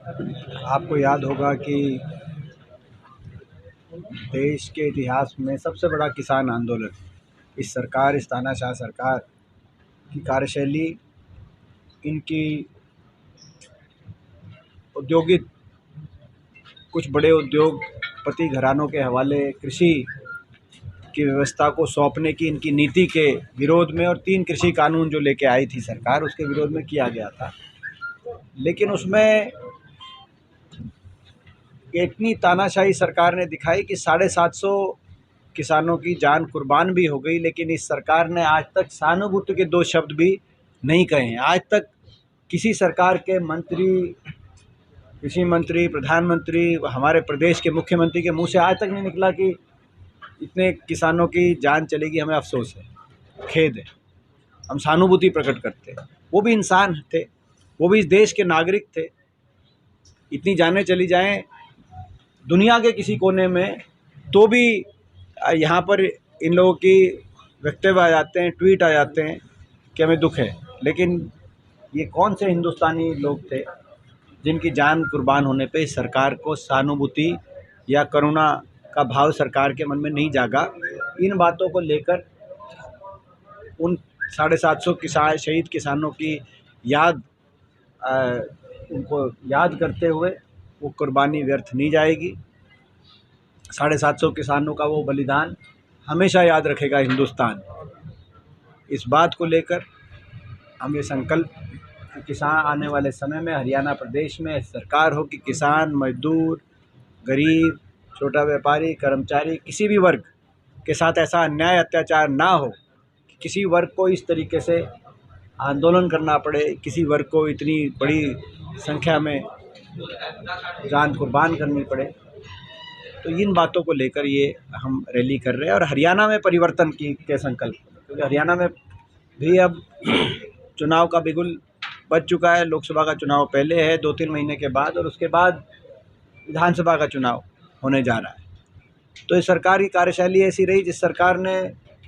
आपको याद होगा कि देश के इतिहास में सबसे बड़ा किसान आंदोलन इस सरकार, इस तानाशाह सरकार की कार्यशैली, इनकी औद्योगिक कुछ बड़े उद्योगपति घरानों के हवाले कृषि की व्यवस्था को सौंपने की इनकी नीति के विरोध में, और 3 कृषि कानून जो लेके आई थी सरकार, उसके विरोध में किया गया था। लेकिन उसमें इतनी तानाशाही सरकार ने दिखाई कि 750 किसानों की जान कुर्बान भी हो गई, लेकिन इस सरकार ने आज तक सहानुभूति के 2 शब्द भी नहीं कहे हैं। आज तक किसी सरकार के मंत्री, कृषि मंत्री, प्रधानमंत्री, हमारे प्रदेश के मुख्यमंत्री के मुंह से आज तक नहीं निकला कि इतने किसानों की जान चलेगी, हमें अफसोस है, खेद है, हम सहानुभूति प्रकट करते हैं। वो भी इंसान थे, वो भी इस देश के नागरिक थे। इतनी जानें चली जाएं दुनिया के किसी कोने में, तो भी यहाँ पर इन लोगों की वक्तव्य आ जाते हैं, ट्वीट आ जाते हैं कि हमें दुख है। लेकिन ये कौन से हिंदुस्तानी लोग थे जिनकी जान कुर्बान होने पे सरकार को सहानुभूति या करुणा का भाव सरकार के मन में नहीं जागा? इन बातों को लेकर उन 750 शहीद किसानों की याद उनको याद करते हुए वो कुर्बानी व्यर्थ नहीं जाएगी। 750 किसानों का वो बलिदान हमेशा याद रखेगा हिंदुस्तान। इस बात को लेकर हम ये संकल्प, किसान आने वाले समय में हरियाणा प्रदेश में सरकार हो कि किसान, मजदूर, गरीब, छोटा व्यापारी, कर्मचारी, किसी भी वर्ग के साथ ऐसा अन्याय अत्याचार ना हो कि किसी वर्ग को इस तरीके से आंदोलन करना पड़े, किसी वर्ग को इतनी बड़ी संख्या में जान कुर्बान करनी पड़े। तो इन बातों को लेकर ये हम रैली कर रहे हैं, और हरियाणा में परिवर्तन के संकल्प, क्योंकि हरियाणा में भी अब चुनाव का बिगुल बज चुका है। लोकसभा का चुनाव पहले है 2-3 महीने के बाद, और उसके बाद विधानसभा का चुनाव होने जा रहा है। तो इस सरकार की कार्यशैली ऐसी रही, जिस सरकार ने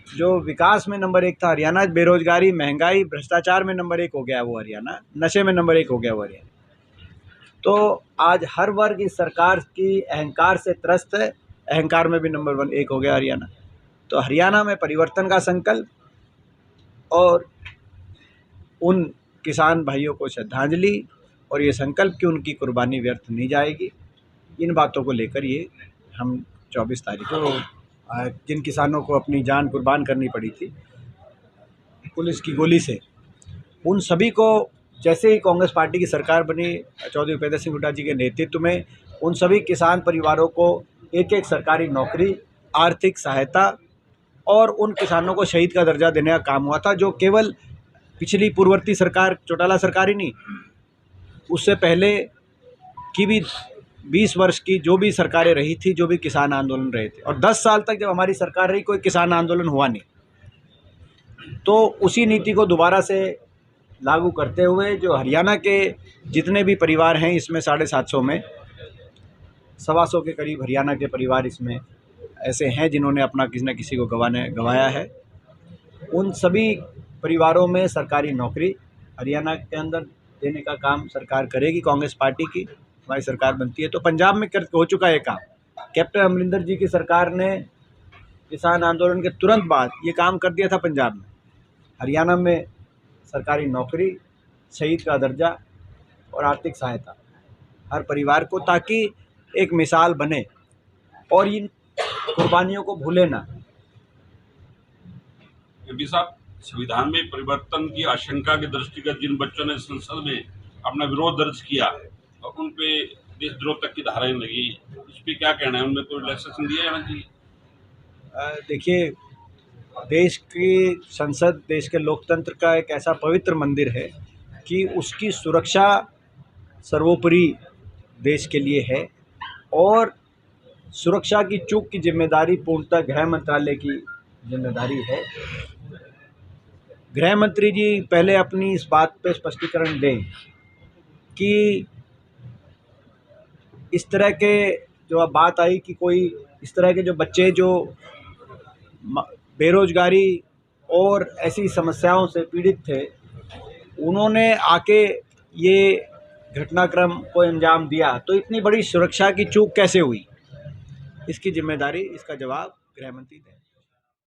जो विकास में नंबर 1 था हरियाणा, बेरोजगारी, महंगाई, भ्रष्टाचार में नंबर 1 हो गया वो हरियाणा, नशे में नंबर 1 हो गया वो हरियाणा। तो आज हर वर्ग इस सरकार की अहंकार से त्रस्त है, अहंकार में भी नंबर 1 हो गया हरियाणा। तो हरियाणा में परिवर्तन का संकल्प और उन किसान भाइयों को श्रद्धांजलि, और ये संकल्प कि उनकी कुर्बानी व्यर्थ नहीं जाएगी। इन बातों को लेकर ये हम 24 तारीख को जिन किसानों को अपनी जान कुर्बान करनी पड़ी थी पुलिस की गोली से, उन सभी को, जैसे ही कांग्रेस पार्टी की सरकार बनी चौधरी उपेंद्र सिंह हुड्डा जी के नेतृत्व में, उन सभी किसान परिवारों को एक सरकारी नौकरी, आर्थिक सहायता, और उन किसानों को शहीद का दर्जा देने का काम हुआ था, जो केवल पिछली पूर्ववर्ती सरकार, चौटाला सरकार ही नहीं, उससे पहले की भी 20 वर्ष की जो भी सरकारें रही थी, जो भी किसान आंदोलन रहे थे, और 10 साल तक जब हमारी सरकार रही कोई किसान आंदोलन हुआ नहीं। तो उसी नीति को दोबारा से लागू करते हुए जो हरियाणा के जितने भी परिवार हैं, इसमें 750 में 125 के करीब हरियाणा के परिवार इसमें ऐसे हैं जिन्होंने अपना किसी न किसी को गंवाया है। उन सभी परिवारों में सरकारी नौकरी हरियाणा के अंदर देने का काम सरकार करेगी। कांग्रेस पार्टी की हमारी सरकार बनती है तो पंजाब में हो चुका है काम। कैप्टन अमरिंदर जी की सरकार ने किसान आंदोलन के तुरंत बाद ये काम कर दिया था पंजाब में। हरियाणा में सरकारी नौकरी, शहीद का दर्जा और आर्थिक सहायता हर परिवार को, ताकि एक मिसाल बने और इन कुर्बानियों को भूले ना। एमपी साहब, संविधान में परिवर्तन की आशंका के दृष्टिगत जिन बच्चों ने संसद में अपना विरोध दर्ज किया और उन पे देशद्रोह तक की धाराएं लगी, इस पे क्या कहना है? उनमें कोई रिलैक्सेशन दिया जाना चाहिए? देखिए, देश की संसद देश के लोकतंत्र का एक ऐसा पवित्र मंदिर है कि उसकी सुरक्षा सर्वोपरि देश के लिए है, और सुरक्षा की चूक की जिम्मेदारी पूर्णतः गृह मंत्रालय की जिम्मेदारी है। गृह मंत्री जी पहले अपनी इस बात पे स्पष्टीकरण दें कि इस तरह के जो अब बात आई कि कोई इस तरह के जो बच्चे जो बेरोजगारी और ऐसी समस्याओं से पीड़ित थे, उन्होंने आके ये घटनाक्रम को अंजाम दिया, तो इतनी बड़ी सुरक्षा की चूक कैसे हुई? इसकी जिम्मेदारी, इसका जवाब गृह मंत्री दें।